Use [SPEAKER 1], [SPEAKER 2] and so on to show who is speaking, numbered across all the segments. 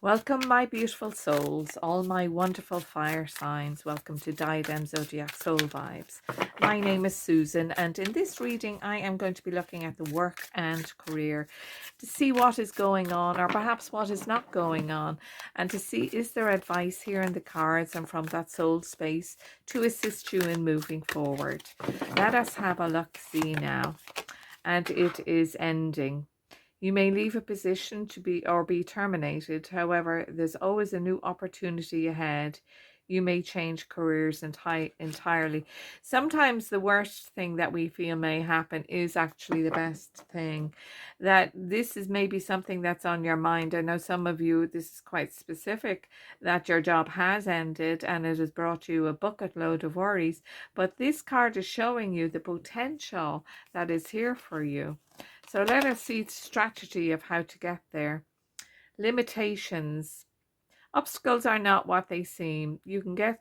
[SPEAKER 1] Welcome, my beautiful souls, all my wonderful fire signs. Welcome to Diadem Zodiac Soul Vibes. My name is Susan, and in this reading, I am going to be looking at the work and career to see what is going on, or perhaps what is not going on, and to see is there advice here in the cards and from that soul space to assist you in moving forward. Let us have a look-see now, and it is ending. You may leave a position to be terminated. However, there's always a new opportunity ahead. You may change careers entirely. Sometimes the worst thing that we feel may happen is actually the best thing. That this is maybe something that's on your mind. I know some of you, this is quite specific, that your job has ended and it has brought you a bucket load of worries. But this card is showing you the potential that is here for you. So let us see the strategy of how to get there. Limitations. Obstacles are not what they seem. You can get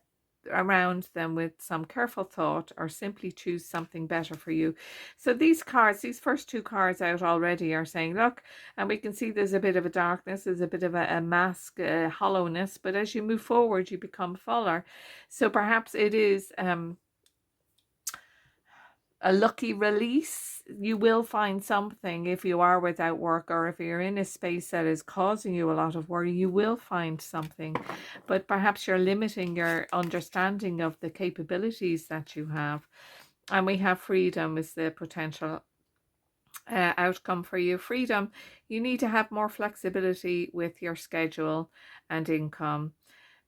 [SPEAKER 1] around them with some careful thought or simply choose something better for you. So these cards, these first two cards out already are saying, look, and we can see there's a bit of a darkness, there's a bit of a mask, hollowness, but as you move forward, you become fuller. So perhaps it is a lucky release. You will find something if you are without work, or if you're in a space that is causing you a lot of worry, you will find something. But perhaps you're limiting your understanding of the capabilities that you have. And we have freedom is the potential outcome for you. Freedom, you need to have more flexibility with your schedule and income.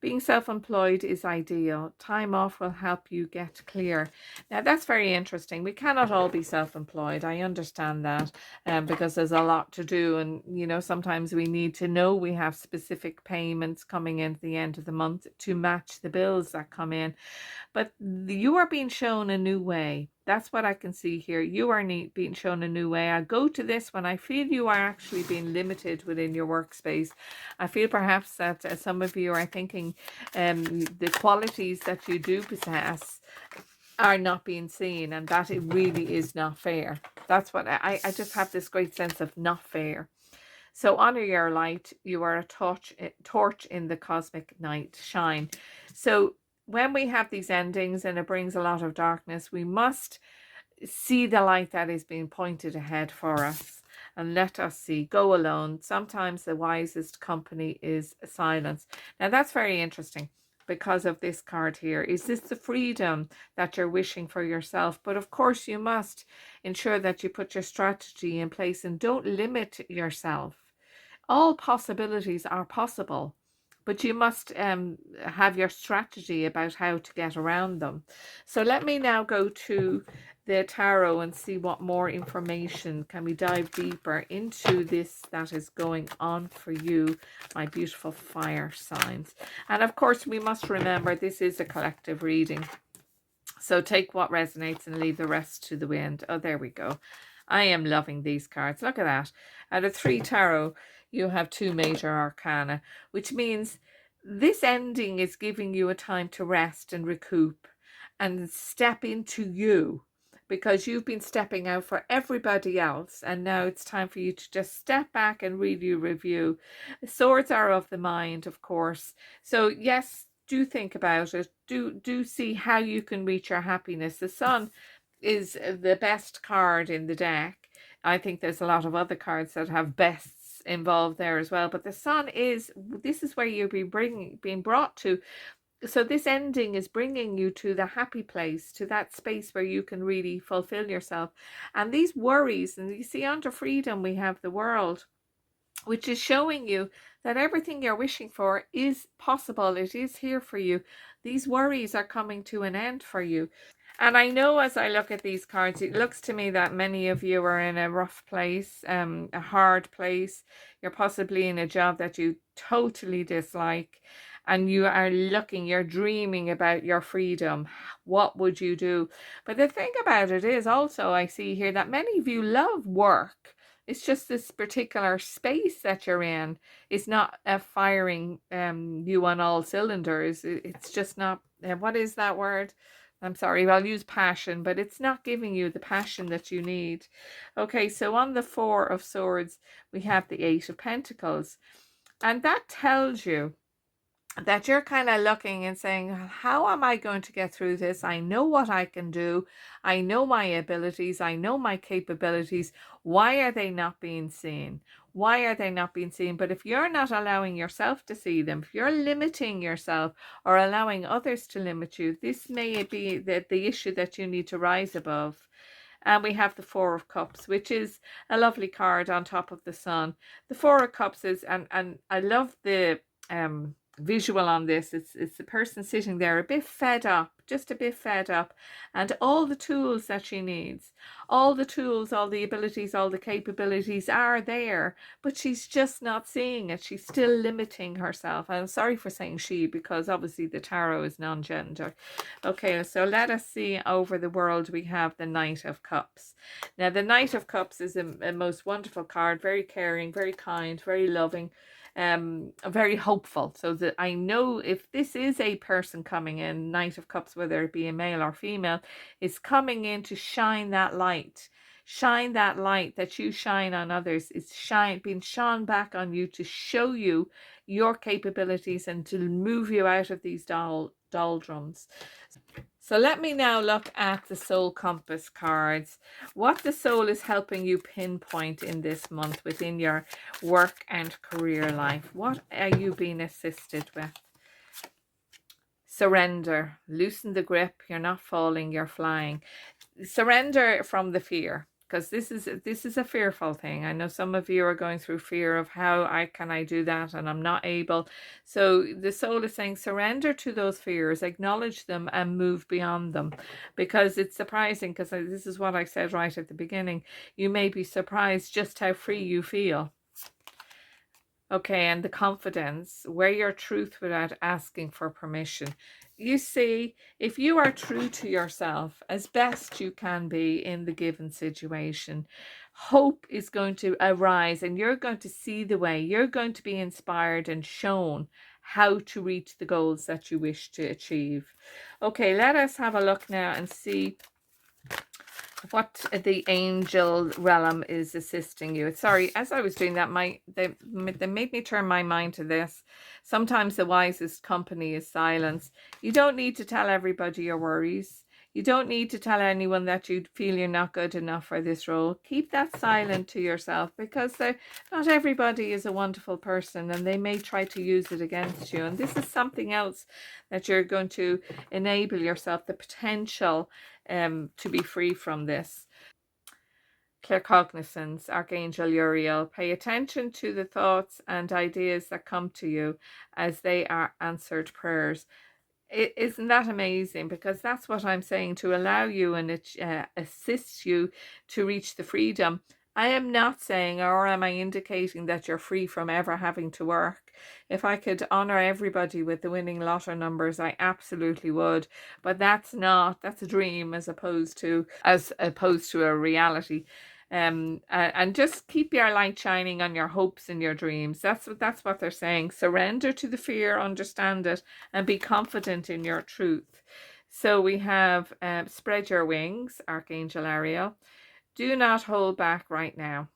[SPEAKER 1] Being self-employed is ideal. Time off will help you get clear. Now, that's very interesting. We cannot all be self-employed. I understand that because there's a lot to do. And, you know, sometimes we need to know we have specific payments coming in at the end of the month to match the bills that come in. But you are being shown a new way. That's what I can see here. You are being shown a new way. I go to this when I feel you are actually being limited within your workspace. I feel perhaps that some of you are thinking the qualities that you do possess are not being seen, and that it really is not fair. That's what I just have this great sense of not fair. So honor your light. You are a torch in the cosmic night. Shine. So when we have these endings and it brings a lot of darkness, we must see the light that is being pointed ahead for us, and let us see. Go alone. Sometimes the wisest company is silence. Now that's very interesting because of this card here. Is this the freedom that you're wishing for yourself? But of course you must ensure that you put your strategy in place and don't limit yourself. All possibilities are possible, but you must have your strategy about how to get around them. So let me now go to the tarot and see what more information can we dive deeper into this that is going on for you, my beautiful fire signs. And of course, we must remember this is a collective reading. So take what resonates and leave the rest to the wind. Oh, there we go. I am loving these cards. Look at that. Out of 3 tarot, you have 2 major arcana, which means this ending is giving you a time to rest and recoup and step into you, because you've been stepping out for everybody else, and now it's time for you to just step back and really review. The swords are of the mind, of course. So yes, do think about it. Do see how you can reach your happiness. The Sun is the best card in the deck. I think there's a lot of other cards that have bests involved there as well, but the Sun is, this is where you'll be being brought to. So this ending is bringing you to the happy place, to that space where you can really fulfill yourself. And these worries, and you see under freedom we have the world, which is showing you that everything you're wishing for is possible. It is here for you. These worries are coming to an end for you. And I know as I look at these cards, it looks to me that many of you are in a rough place, a hard place. You're possibly in a job that you totally dislike, and you are looking, you're dreaming about your freedom. What would you do? But the thing about it is also, I see here that many of you love work. It's just this particular space that you're in is not firing you on all cylinders. It's just not, what is that word? I'm sorry, I'll use passion, but it's not giving you the passion that you need. Okay, so on the 4 of Swords, we have the 8 of Pentacles. And that tells you that you're kind of looking and saying, how am I going to get through this? I know what I can do. I know my abilities. I know my capabilities. Why are they not being seen? Why are they not being seen? But if you're not allowing yourself to see them, if you're limiting yourself or allowing others to limit you, this may be the issue that you need to rise above. And we have the Four of Cups, which is a lovely card on top of the Sun. The Four of Cups is, and I love the visual on this. It's the person sitting there a bit fed up, just a bit fed up, and all the tools that she needs, all the tools, all the abilities, all the capabilities are there, but she's just not seeing it. She's still limiting herself. I'm sorry for saying she, because obviously the tarot is non-gender. Okay, so let us see over the world. We have the Knight of Cups. Now, the Knight of Cups is a most wonderful card, very caring, very kind, very loving, very hopeful. So that I know if this is a person coming in, Knight of Cups, whether it be a male or female, is coming in to shine that light. Shine that light that you shine on others. It's being shone back on you to show you your capabilities and to move you out of these doldrums. So let me now look at the Soul Compass cards. What the soul is helping you pinpoint in this month within your work and career life. What are you being assisted with? Surrender. Loosen the grip. You're not falling, you're flying. Surrender from the fear, because this is a fearful thing. I know some of you are going through fear of how can I do that and I'm not able. So the soul is saying surrender to those fears, acknowledge them and move beyond them, because it's surprising, because this is what I said right at the beginning. You may be surprised just how free you feel. Okay, and the confidence, wear your truth without asking for permission. You see, if you are true to yourself as best you can be in the given situation, hope is going to arise and you're going to see the way. You're going to be inspired and shown how to reach the goals that you wish to achieve. Okay, let us have a look now and see what the angel realm is assisting you. Sorry, as I was doing that, they made me turn my mind to this. Sometimes the wisest company is silence. You don't need to tell everybody your worries. You don't need to tell anyone that you feel you're not good enough for this role. Keep that silent to yourself, because not everybody is a wonderful person and they may try to use it against you. And this is something else that you're going to enable yourself, the potential to be free from this. Claircognizance, Archangel Uriel. Pay attention to the thoughts and ideas that come to you as they are answered prayers. Isn't that amazing? Because that's what I'm saying, to allow you and assist you to reach the freedom. I am not saying, or am I indicating, that you're free from ever having to work. If I could honor everybody with the winning lotto numbers, I absolutely would. But that's a dream as opposed to a reality. And just keep your light shining on your hopes and your dreams. That's what they're saying. Surrender to the fear, understand it, and be confident in your truth. So we have spread your wings, Archangel Ariel. Do not hold back right now.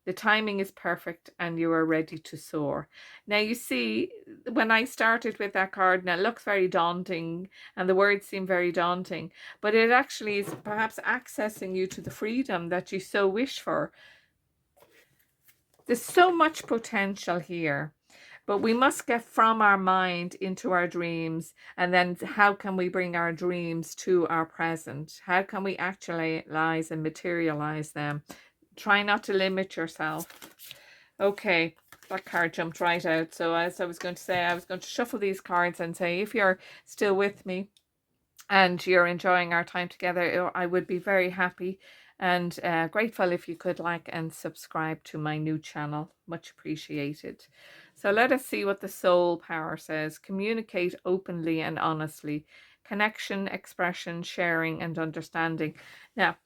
[SPEAKER 1] The timing is perfect and you are ready to soar. Now, you see, when I started with that card, now it looks very daunting and the words seem very daunting, but it actually is perhaps accessing you to the freedom that you so wish for. There's so much potential here, but we must get from our mind into our dreams. And then how can we bring our dreams to our present? How can we actualize and materialize them? Try not to limit yourself. Okay, that card jumped right out. So as I was going to say, I was going to shuffle these cards and say, if you're still with me and you're enjoying our time together, I would be very happy and grateful if you could like and subscribe to my new channel. Much appreciated. So let us see what the soul power says. Communicate openly and honestly. Connection, expression, sharing, and understanding. Now,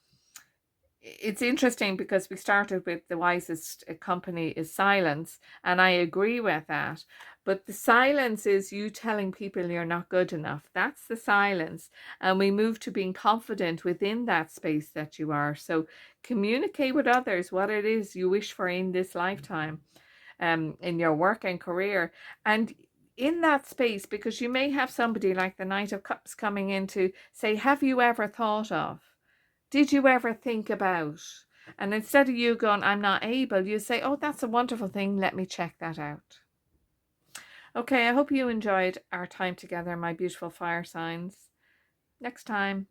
[SPEAKER 1] it's interesting because we started with the wisest company is silence, and I agree with that. But the silence is you telling people you're not good enough. That's the silence. And we move to being confident within that space that you are. So communicate with others what it is you wish for in this lifetime. in your work and career. And in that space, because you may have somebody like the Knight of Cups coming in to say, have you ever thought of? Did you ever think about? And instead of you going, I'm not able, you say, oh, that's a wonderful thing. Let me check that out. Okay, I hope you enjoyed our time together, my beautiful fire signs. Next time.